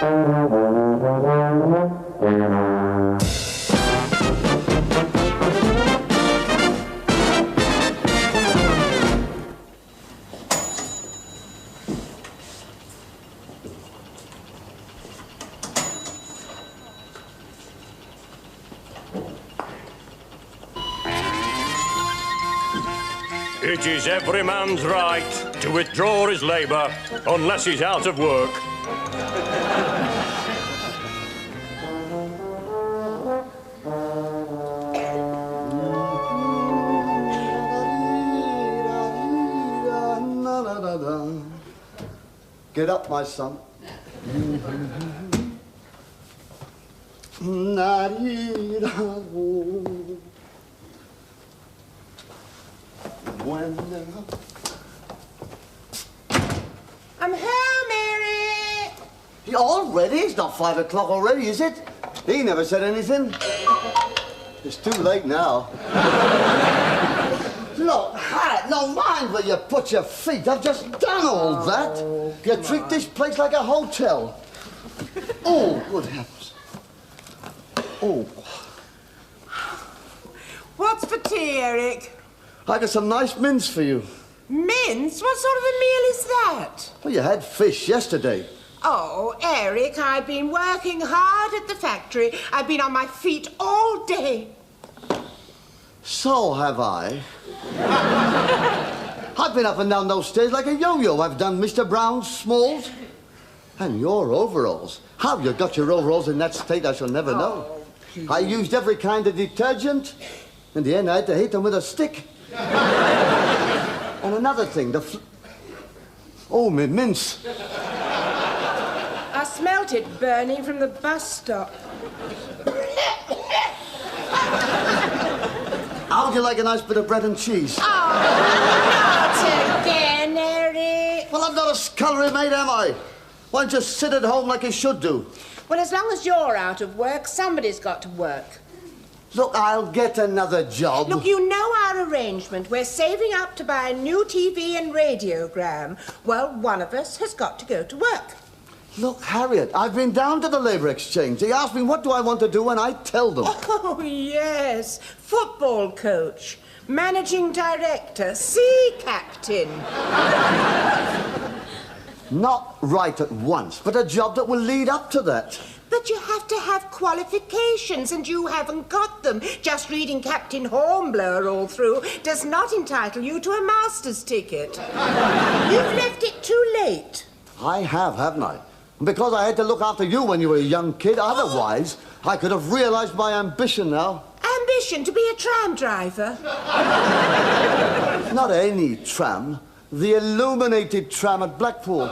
It is every man's right to withdraw his labour unless he's out of work. Get up, my son. I'm home, Eric! Already? It's not 5 o'clock already, is it? He never said anything. It's too late now. Look, Hat, no mind where you put your feet. I've just done all that. You treat this place like a hotel. Oh, good heavens. Oh. What's for tea, Eric? I got some nice mince for you. Mince? What sort of a meal is that? Well, you had fish yesterday. Oh, Eric, I've been working hard at the factory. I've been on my feet all day. So have I. I've been up and down those stairs like a yo-yo. I've done Mr. Brown's Smalls. And your overalls. How you got your overalls in that state, I shall never know. Please. I used every kind of detergent. In the end, I had to hit them with a stick. And another thing, oh, me mince. I smelt it burning from the bus stop. How'd you like a nice bit of bread and cheese? Oh, not again, Eric. Well, I'm not a scullery maid, am I? Why don't you sit at home like you should do? Well, as long as you're out of work, somebody's got to work. Look, I'll get another job. Look, you know our arrangement. We're saving up to buy a new TV and radiogram. Well, one of us has got to go to work. Look, Harriet, I've been down to the Labour Exchange. They asked me what do I want to do, and I tell them. Oh, yes. Football coach, managing director, sea captain. Not right at once, but a job that will lead up to that. But you have to have qualifications, and you haven't got them. Just reading Captain Hornblower all through does not entitle you to a master's ticket. You've left it too late. I have, haven't I? Because I had to look after you when you were a young kid. Otherwise, I could have realised my ambition now. Ambition to be a tram driver? Not any tram. The illuminated tram at Blackpool.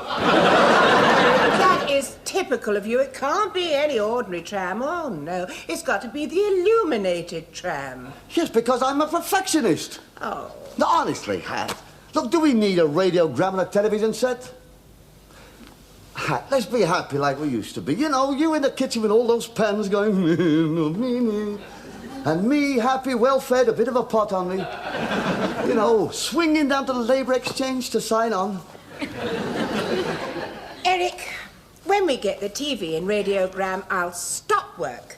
That is typical of you. It can't be any ordinary tram. Oh, no. It's got to be the illuminated tram. Yes, because I'm a perfectionist. Oh. No, honestly, Hat. Look, do we need a radiogram and a television set? Hat, let's be happy like we used to be. You know, you in the kitchen with all those pans going... And me, happy, well-fed, a bit of a pot on me. You know, swinging down to the Labour Exchange to sign on. Eric, when we get the TV and radiogram, I'll stop work.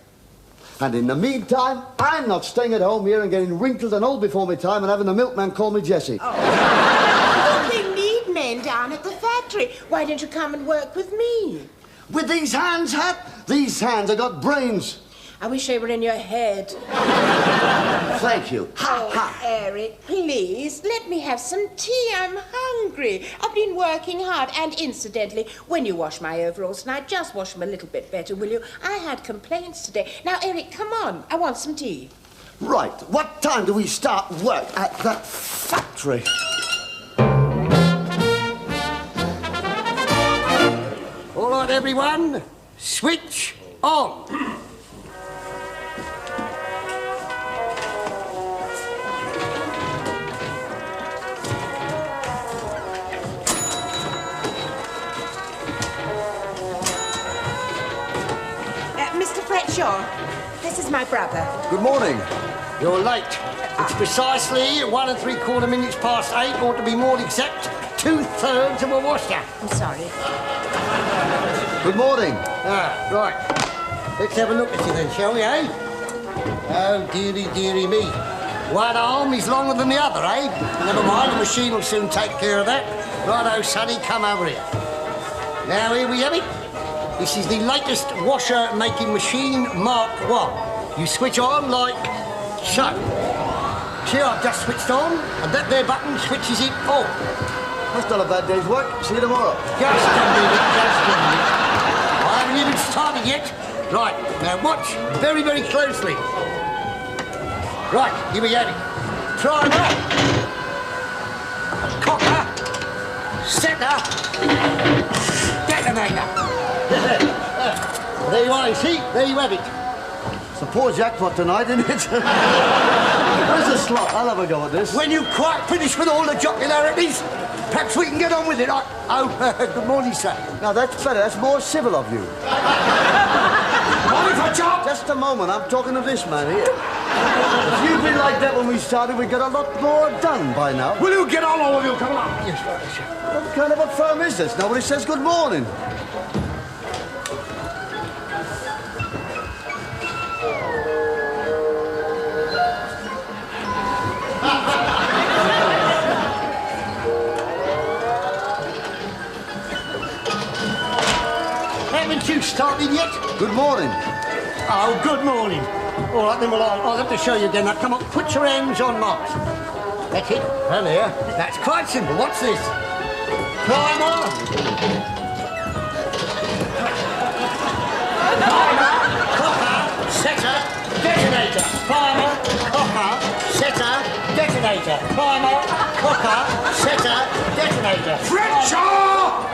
And in the meantime, I'm not staying at home here and getting wrinkled and old before my time and having the milkman call me Jessie. Oh. They need men down at the factory. Why don't you come and work with me? With these hands, Hat? These hands have got brains. I wish they were in your head. Thank you. Ha, ha. Eric, please, let me have some tea. I'm hungry. I've been working hard. And incidentally, when you wash my overalls tonight, just wash them a little bit better, will you? I had complaints today. Now, Eric, come on. I want some tea. Right. What time do we start work at that factory? All right, everyone. Switch on. Sure. This is my brother. Good morning. You're late. It's precisely 1 3/4 minutes past 8, or to be more exact, 2/3 of a washer. I'm sorry. Good morning. Ah, right. Let's have a look at you then, shall we, eh? Oh, dearie, dearie me. One arm is longer than the other, eh? Never mind, the machine will soon take care of that. Righto, Sonny, come over here. Now, here we have it. This is the latest washer-making machine, Mark 1. You switch on like so. See, I've just switched on, and that there button switches it on. That's not a bad day's work. See you tomorrow. Just a minute, just a minute. I haven't even started yet. Right, now watch very, very closely. Right, here we have it. Primer, cocker, setter, detonator. There you are, you see? There you have it. It's a poor jackpot tonight, isn't it? Where's the slot? I'll have a go at this. When you've quite finished with all the jocularities, perhaps we can get on with it. Good morning, sir. Now, that's better. That's more civil of you. Morning for job. Just a moment. I'm talking to this man here. If you'd been like that when we started, we'd get a lot more done by now. Will you get on, all of you? Come on. Yes, right, sir. What kind of a firm is this? Nobody says good morning. Haven't you started yet? Good morning. Oh, good morning. All right, then, well, I'll have to show you again. Now, come on, put your hands on mine. That's it. And there. That's quite simple. What's this? Primer. Primer, cocker, setter, detonator. Primer, cocker, setter, detonator. Primer, cocker, setter, detonator. Frencher!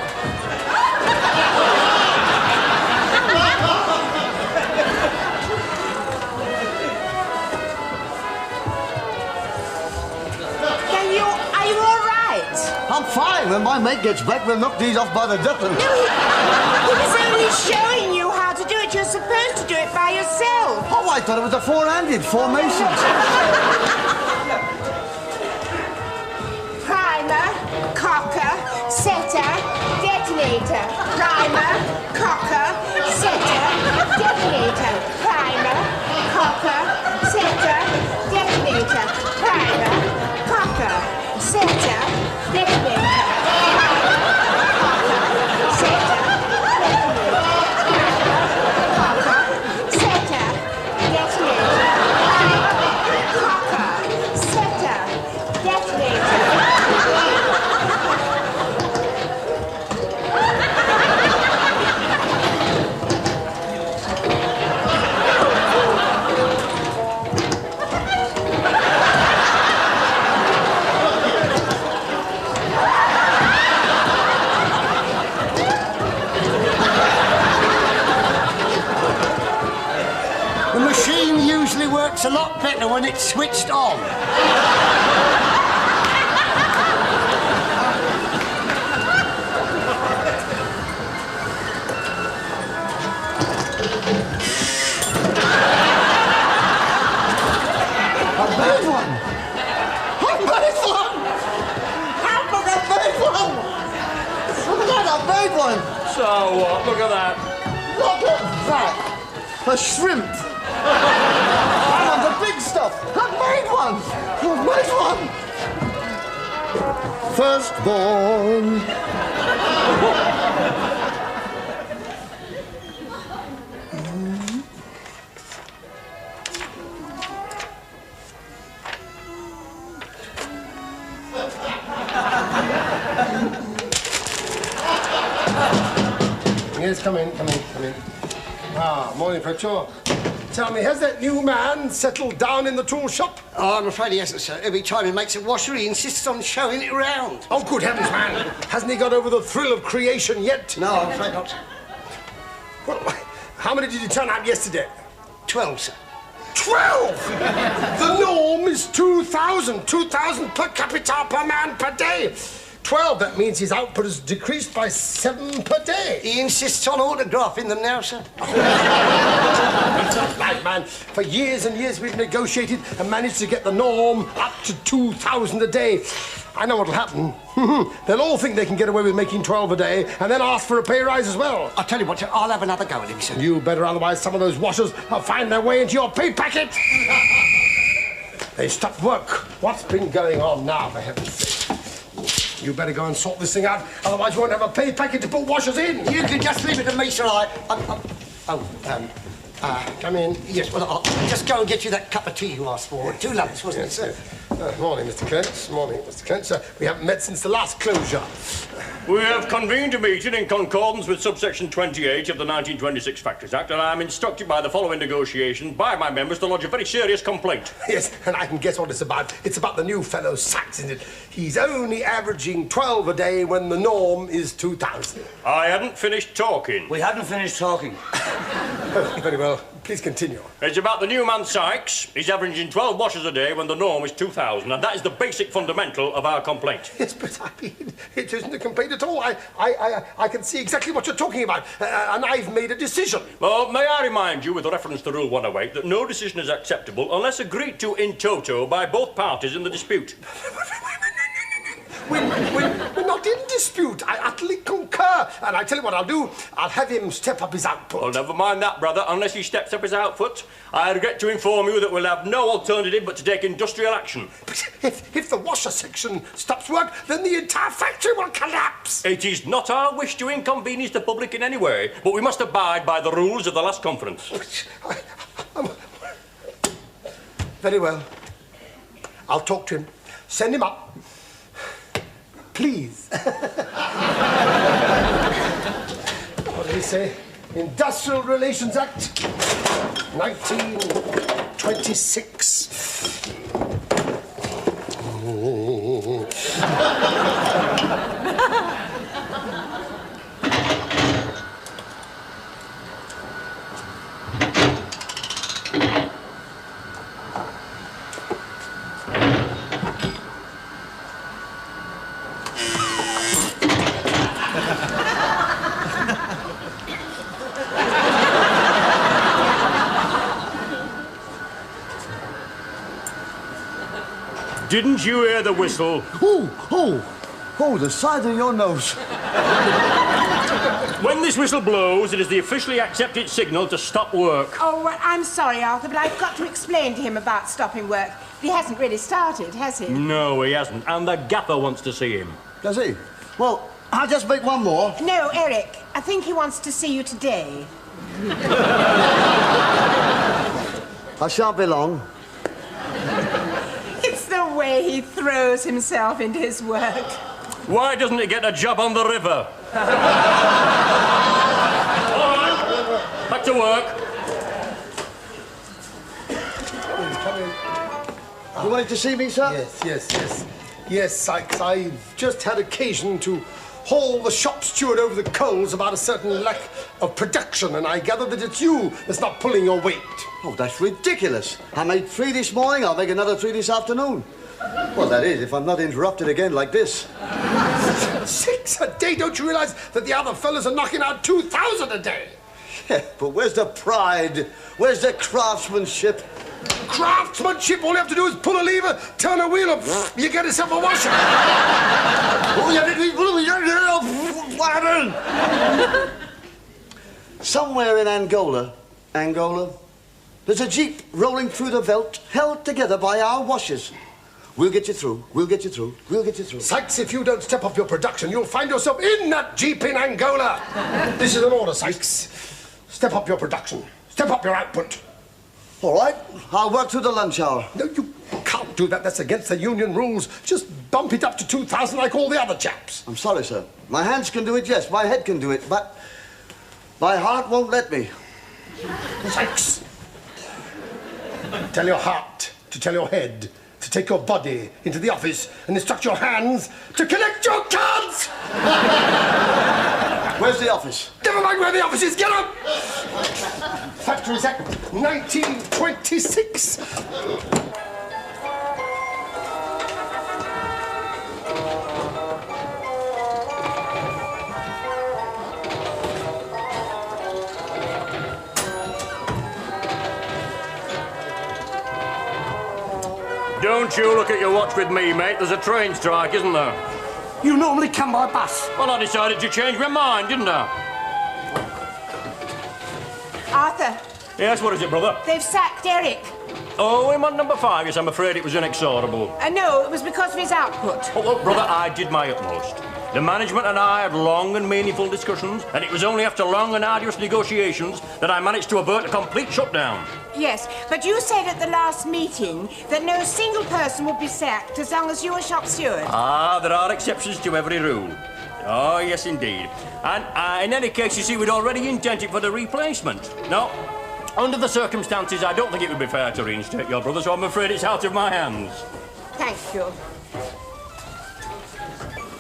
I'm fine. When my mate gets back, we'll knock these off by the dozen. No, he was only showing you how to do it. You're supposed to do it by yourself. Oh, I thought it was a four-handed formation. Primer, cocker, setter, detonator. Primer, cocker, setter, detonator. Primer, cocker, setter, detonator. Primer, cocker, setter, detonator. Works a lot better when it's switched on. So what? Look at that. Look at that. A shrimp. I want the big stuff. I've made one. I've made one. Firstborn. Yes, come in. Ah, morning, Fletcher. Tell me, has that new man settled down in the tool shop? Oh, I'm afraid he hasn't, sir. Every time he makes a washer, he insists on showing it around. Oh, good heavens, man. Hasn't he got over the thrill of creation yet? No, I'm afraid not. Well, how many did you turn out yesterday? 12, sir. 12! The norm is 2,000. 2,000 per capita per man per day. 12, that means his output has decreased by 7 per day. He insists on autographing them now, sir. Right, man. For years and years we've negotiated and managed to get the norm up to 2,000 a day. I know what'll happen. They'll all think they can get away with making 12 a day and then ask for a pay rise as well. I'll tell you what, sir, I'll have another go at him, sir. You better, otherwise some of those washers will find their way into your pay packet. They stopped work. What's been going on now, for heaven's sake? You better go and sort this thing out, otherwise you won't have a pay packet to put washers in. You can just leave it to me, sir. Come in. Yes, well, I'll just go and get you that cup of tea you asked for. 2 lumps, wasn't it, sir? Morning, Mr. Clent. Morning, Mr. Clent. We haven't met since the last closure. We have convened a meeting in concordance with subsection 28 of the 1926 Factories Act, and I am instructed by the following negotiation by my members to lodge a very serious complaint. Yes, and I can guess what it's about. It's about the new fellow Sykes, isn't it? He's only averaging 12 a day when the norm is 2,000. I hadn't finished talking. We hadn't finished talking. Oh, very well. Please continue. It's about the new man Sykes. He's averaging 12 washes a day when the norm is 2,000, and that is the basic fundamental of our complaint. Yes, but I mean, it isn't a complaint at all. I can see exactly what you're talking about, and I've made a decision. Well, may I remind you, with reference to Rule 108, that no decision is acceptable unless agreed to in toto by both parties in the dispute. We're not in dispute. I utterly concur. And I tell you what I'll do. I'll have him step up his output. Well, never mind that, brother. Unless he steps up his output, I regret to inform you that we'll have no alternative but to take industrial action. But if the washer section stops work, then the entire factory will collapse. It is not our wish to inconvenience the public in any way, but we must abide by the rules of the last conference. Very well. I'll talk to him. Send him up. Please. What did he say? Industrial Relations Act, 1926. Didn't you hear the whistle? Oh, the side of your nose. When this whistle blows, it is the officially accepted signal to stop work. Oh, well, I'm sorry, Arthur, but I've got to explain to him about stopping work. He hasn't really started, has he? No, he hasn't. And the gaffer wants to see him. Does he? Well, I'll just make one more. No, Eric, I think he wants to see you today. I shan't be long. It's the way he throws himself into his work. Why doesn't he get a job on the river? All right, back to work. You wanted to see me, sir? Yes. Yes, Sykes, I've just had occasion to haul the shop steward over the coals about a certain lack of production, and I gather that it's you that's not pulling your weight. Oh, that's ridiculous. I made 3 this morning, I'll make another 3 this afternoon. Well, that is, if I'm not interrupted again like this. 6 a day? Don't you realize that the other fellas are knocking out 2,000 a day? Yeah, but where's the pride? Where's the craftsmanship? Craftsmanship? All you have to do is pull a lever, turn a wheel, and you get yourself a washer. Somewhere in Angola, there's a jeep rolling through the veldt, held together by our washers. We'll get you through. We'll get you through. We'll get you through. Sykes, if you don't step up your production, you'll find yourself in that jeep in Angola. This is an order, Sykes. Step up your production. Step up your output. All right. I'll work through the lunch hour. No, you can't do that. That's against the union rules. Just bump it up to 2,000 like all the other chaps. I'm sorry, sir. My hands can do it, yes. My head can do it, but my heart won't let me. Sykes, tell your heart to tell your head to take your body into the office and instruct your hands to collect your cards! Where's the office? Never mind where the office is, get up! Factories Act 1926. Don't you look at your watch with me, mate. There's a train strike, isn't there? You normally come by bus. Well, I decided to change my mind, didn't I? Arthur, Yes, what is it, brother? they've sacked Eric. Oh, him on number 5. Yes, I'm afraid it was inexorable. No, it was because of his output. Oh, well, brother, I did my utmost. The management and I had long and meaningful discussions, and it was only after long and arduous negotiations that I managed to avert a complete shutdown. Yes, but you said at the last meeting that no single person would be sacked as long as you were shop steward. Ah, there are exceptions to every rule. Oh, yes, indeed. And in any case, you see, we'd already intended for the replacement. No, under the circumstances, I don't think it would be fair to reinstate your brother, so I'm afraid it's out of my hands. Thank you.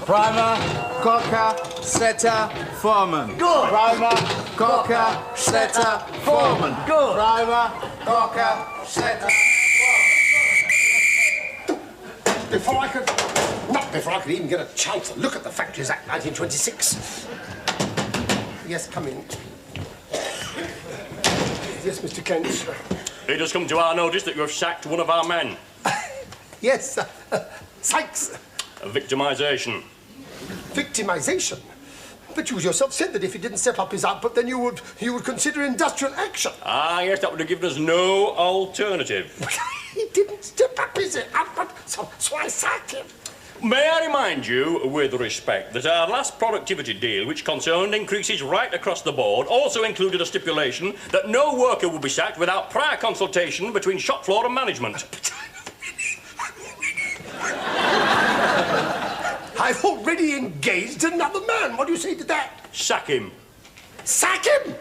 Primer, cocker, setter, foreman. Good. Primer, cocker, setter, foreman. Good. Primer, cocker, setter. Before I could even get a chance to look at the Factories Act 1926. Yes, come in. Yes, Mr. Kent. It has come to our notice that you have sacked one of our men. Yes, Sykes. Victimisation. Victimisation. But you yourself said that if he didn't step up his output, then you would consider industrial action. Ah, yes, that would have given us no alternative. He didn't step up his output, so I sacked him. May I remind you, with respect, that our last productivity deal, which concerned increases right across the board, also included a stipulation that no worker would be sacked without prior consultation between shop floor and management. I've already engaged another man. What do you say to that? Sack him. Sack him?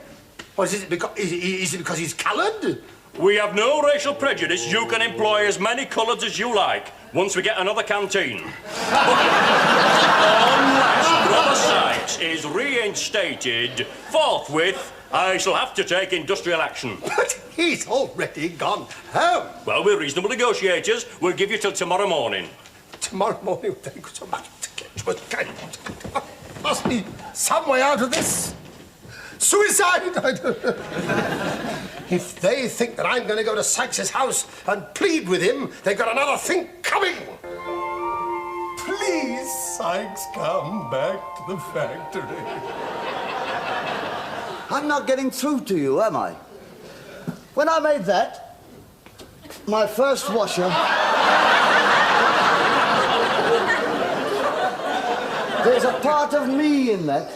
Or is it because he's coloured? We have no racial prejudice. You can employ as many coloureds as you like once we get another canteen. Unless Brother Sykes is reinstated forthwith, I shall have to take industrial action. But he's already gone home. Well, we're reasonable negotiators. We'll give you till tomorrow morning. Tomorrow morning, thank you so much. Must be some way out of this. Suicide! I don't know. If they think that I'm going to go to Sykes's house and plead with him, they've got another thing coming. Please, Sykes, come back to the factory. I'm not getting through to you, am I? When I made that, my first washer... There's a part of me in that.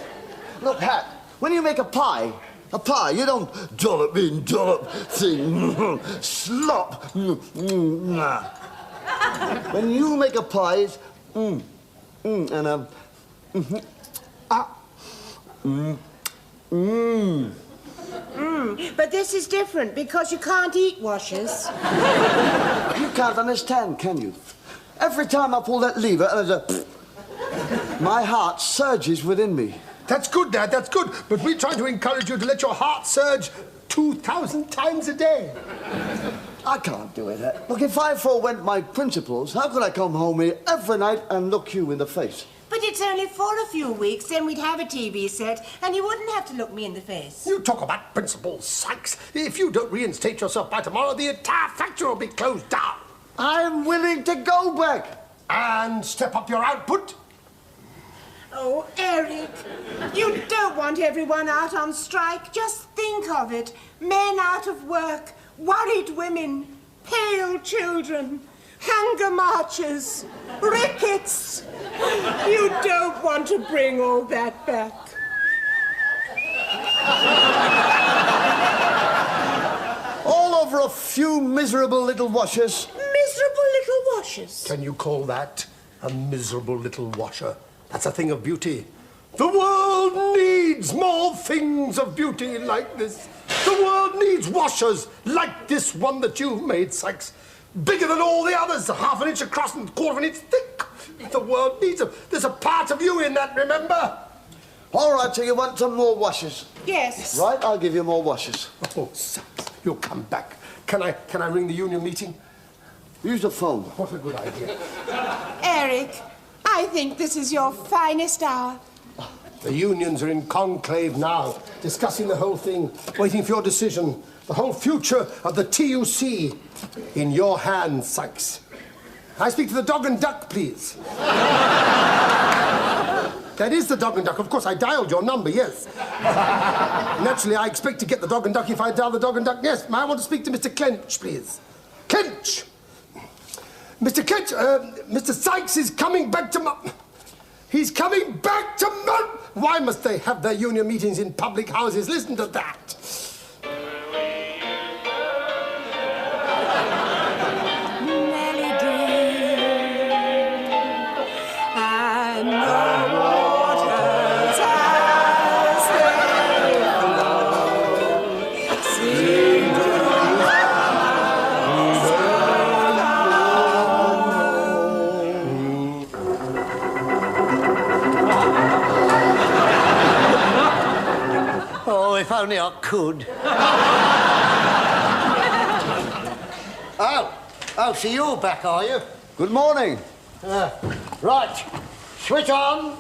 Look, Hat, when you make a pie, you don't dollop in, dollop, thing, slop. Nah. When you make a pie, it's But this is different because you can't eat washers. You can't understand, can you? Every time I pull that lever, there's a... My heart surges within me. That's good, Dad, that's good. But we're trying to encourage you to let your heart surge 2,000 times a day. I can't do it. Look, if I forewent my principles, how could I come home here every night and look you in the face? But it's only for a few weeks, then we'd have a TV set, and you wouldn't have to look me in the face. You talk about principles, Sykes. If you don't reinstate yourself by tomorrow, the entire factory will be closed down. I'm willing to go back. And step up your output. Oh, Eric, you don't want everyone out on strike. Just think of it. Men out of work, worried women, pale children, hunger marches, rickets. You don't want to bring all that back. All over a few miserable little washers. Miserable little washers. Can you call that a miserable little washer? That's a thing of beauty. The world needs more things of beauty like this. The world needs washers like this one that you've made, Sykes. Bigger than all the others, half an inch across and a quarter of an inch thick. The world needs them. There's a part of you in that, remember? All right, so you want some more washers? Yes. Right, I'll give you more washers. Oh, Sykes, you'll come back. Can I ring the union meeting? Use the phone. What a good idea. Eric, I think this is your finest hour. The unions are in conclave now, discussing the whole thing, waiting for your decision. The whole future of the TUC in your hands, Sykes. I speak to the dog and duck, please. That is the dog and duck. Of course, I dialed your number, yes. Naturally, I expect to get the dog and duck if I dial the dog and duck. Yes, I want to speak to Mr. Clench, please. Clench! Mr. Clench, Mr. Sykes is coming back to He's coming back to Why must they have their union meetings in public houses? Listen to that. If only I could. Oh, so you're back, are you? Good morning. Right, switch on.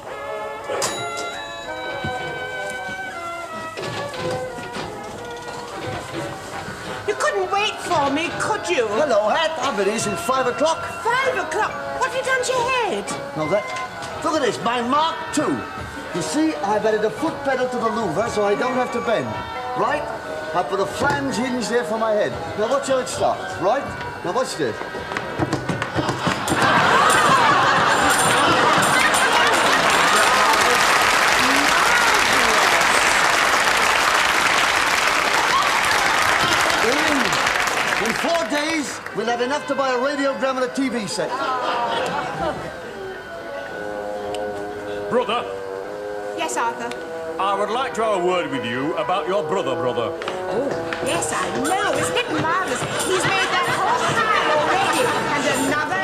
You couldn't wait for me, could you? Hello, Hat. I've been here since 5 o'clock. 5 o'clock? What have you done to your head? No, look at this, my Mark II. You see, I've added a foot pedal to the louver so I don't have to bend. Right? I put a flange hinge there for my head. Now watch how it starts, right? Now watch this. In 4 days, we'll have enough to buy a radiogram and a TV set. Brother. Yes, Arthur? I would like to have a word with you about your brother. Oh, yes, I know. Isn't it marvellous? He's made that whole pile already. And another.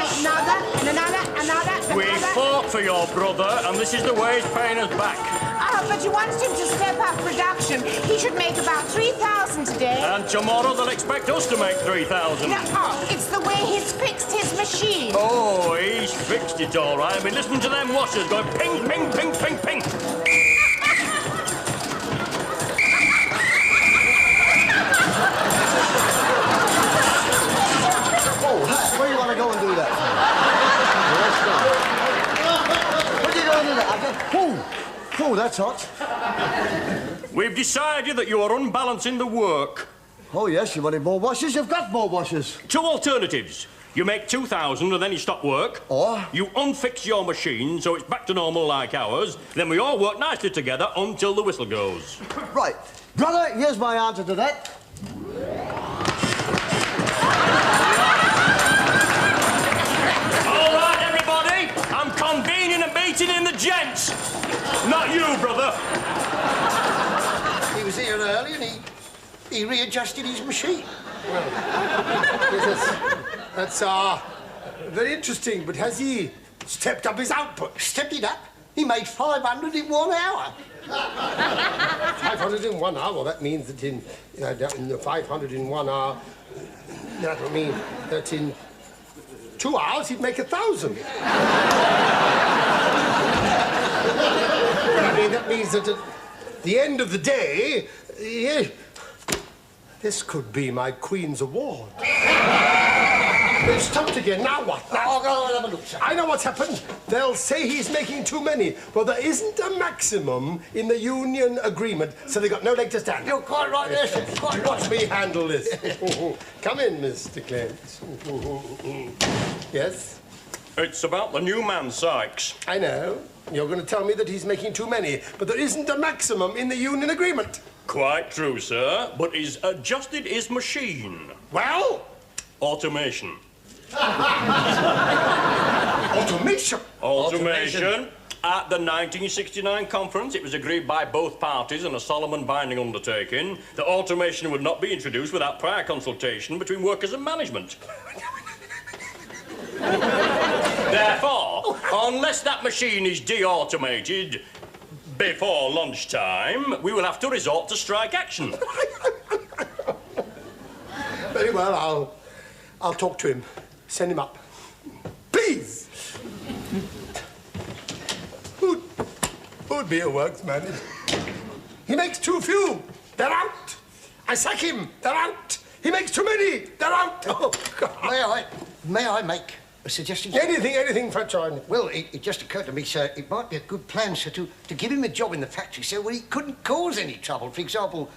We fought for your brother, and this is the way he's paying us back. Oh, but you wanted him to step up production. He should make about 3,000 today. And tomorrow they'll expect us to make 3,000. No, it's the way he's fixed his machine. Oh, he's fixed it all right. I've been listening to them washers going ping, ping, ping, ping, ping. Oh, Hat, where do you want to go and do that? Where do you go and do that? Oh, that's hot. We've decided that you are unbalancing the work. Oh, yes, you wanted more washers? You've got more washers. 2 alternatives. You make 2,000 and then you stop work. Or? You unfix your machine so it's back to normal like ours. Then we all work nicely together until the whistle goes. Right. Brother, here's my answer to that. All right, everybody. I'm convening a meeting in the gents. Not you, brother. He was here early and he readjusted his machine. Well, that's very interesting, but has he stepped up his output? Stepped it up? He made 500 in 1 hour. 500 in 1 hour? Well, that means that in the 500 in 1 hour, that would mean that in 2 hours he'd make 1,000. I mean, that means that at the end of the day, this could be my Queen's Award. They've stopped again. Now what? I'll go and have a look, sir. I know what's happened. They'll say he's making too many. Well, there isn't a maximum in the union agreement, so they've got no leg to stand. You're quite right there, sir. Quite right. Watch me handle this. Come in, Mr. Clench. Yes? It's about the new man, Sykes. I know. You're going to tell me that he's making too many, but there isn't a maximum in the union agreement. Quite true, sir, but he's adjusted his machine. Well? Automation. Automation? Automation. At the 1969 conference, it was agreed by both parties in a solemn and binding undertaking that automation would not be introduced without prior consultation between workers and management. Therefore, unless that machine is de-automated before lunchtime, we will have to resort to strike action. Very well, I'll talk to him. Send him up. Please! Who'd be a works manager? He makes too few. They're out. I sack him. They're out. He makes too many. They're out. Oh, God. May I make A suggestion? Anything, Fletcher. Well, it just occurred to me, sir, it might be a good plan, sir, to give him a job in the factory, sir, where he couldn't cause any trouble. For example,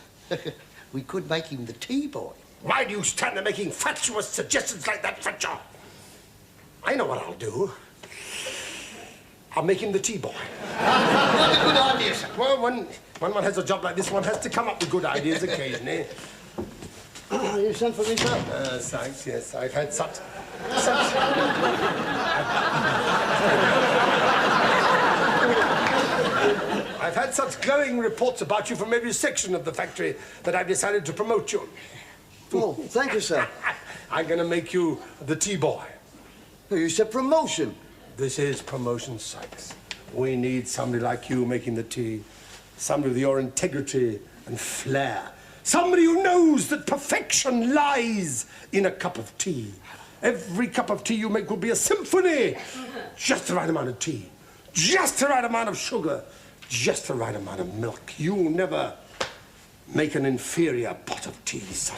we could make him the tea boy. Why do you stand there making fatuous suggestions like that, Fletcher? I know what I'll do. I'll make him the tea boy. What a good idea, sir. Well, when one has a job like this, one has to come up with good ideas occasionally. You sent for me, sir? Sykes, yes, I've had such... I've had such glowing reports about you from every section of the factory that I've decided to promote you. Oh, thank you, sir. I'm going to make you the tea boy. You said promotion. This is promotion, Sykes. We need somebody like you making the tea. Somebody with your integrity and flair. Somebody who knows that perfection lies in a cup of tea. Every cup of tea you make will be a symphony. Just the right amount of tea. Just the right amount of sugar. Just the right amount of milk. You'll never make an inferior pot of tea, Sykes.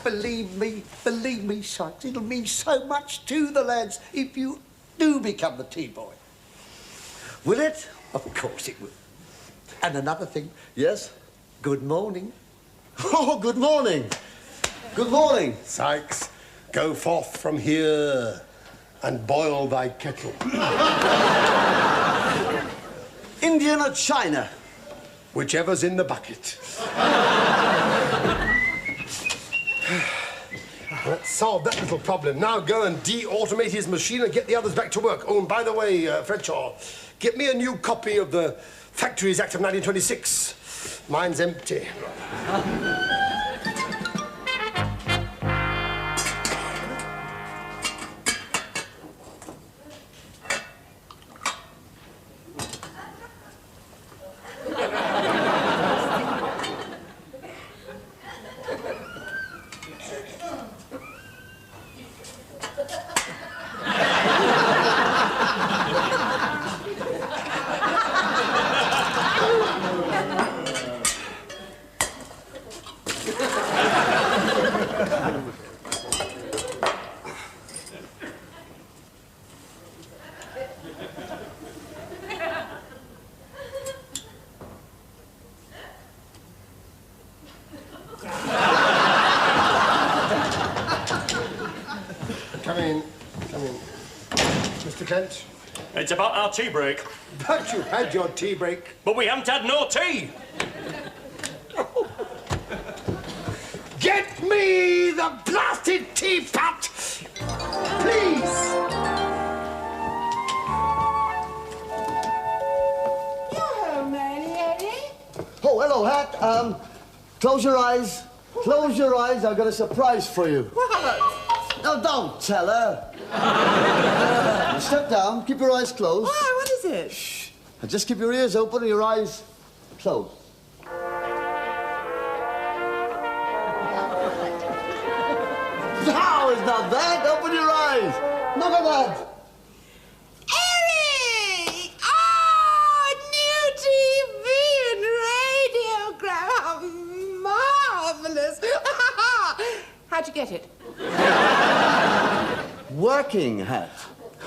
Believe me, Sykes. It'll mean so much to the lads if you do become the tea boy. Will it? Of course it will. And another thing. Yes? Good morning. Oh, good morning. Good morning. Sykes, go forth from here and boil thy kettle. Indian or China? Whichever's in the bucket. Let's solve that little problem. Now go and de-automate his machine and get the others back to work. Oh, and by the way, Fredshaw, get me a new copy of the Factories Act of 1926. Mine's empty. Come in. Mr. Kent? It's about our tea break. But you had your tea break. But we haven't had no tea. Get me the blasted teapot! Please! Hello, Mary. Oh, hello, Hat. Close your eyes. Close your eyes. I've got a surprise for you. What? No, don't tell her. Step down. Keep your eyes closed. Why? What is it? Shh. And just keep your ears open and your eyes closed. No, it's not that. Open your eyes. Look at that. Eric! Oh, new TV and radiogram. Oh, marvelous. How'd you get it? Working, Hat.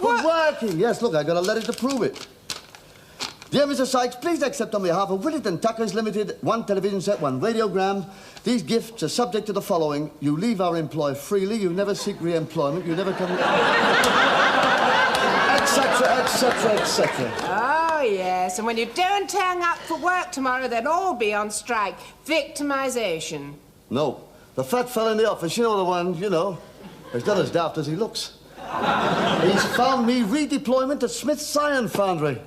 Well, working. Yes, look, I got a letter to prove it. Dear Mr. Sykes, please accept on behalf of Willett and Tuckers Limited, 1 television set, 1 radiogram. These gifts are subject to the following. You leave our employ freely, you never seek re-employment, you never come... etc., etc., etc. Oh, yes, and when you don't turn up for work tomorrow, they'll all be on strike. Victimization. No, the fat fella in the office, you know the one, you know. He's not as daft as he looks. He's found me redeployment at Smith's Iron Foundry.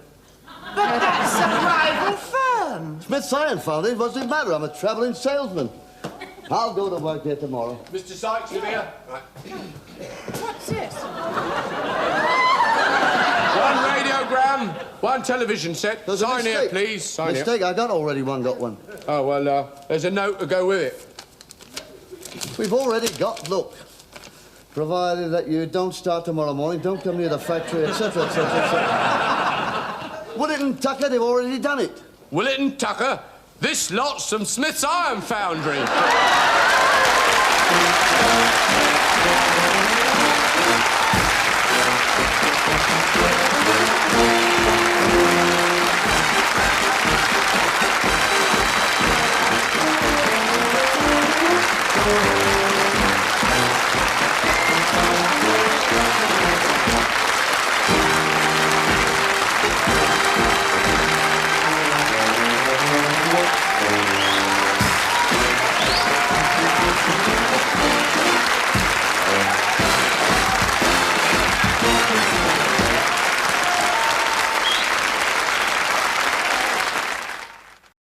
But that's a rival firm. Smith's Iron Foundry, what's it matter? I'm a travelling salesman. I'll go to work there tomorrow. Mr. Sykes, you here? Right. What's this? 1 radiogram, 1 television set. There's a Sign here, mistake. please. Sign here. Mistake, I got already one, got one. Oh, well, there's a note to go with it. We've already got, look. Provided that you don't start tomorrow morning, don't come near the factory, etc., etc., etc. Willett and Tucker, they've already done it. Willett and Tucker, this lot's from Smith's Iron Foundry. Thank you.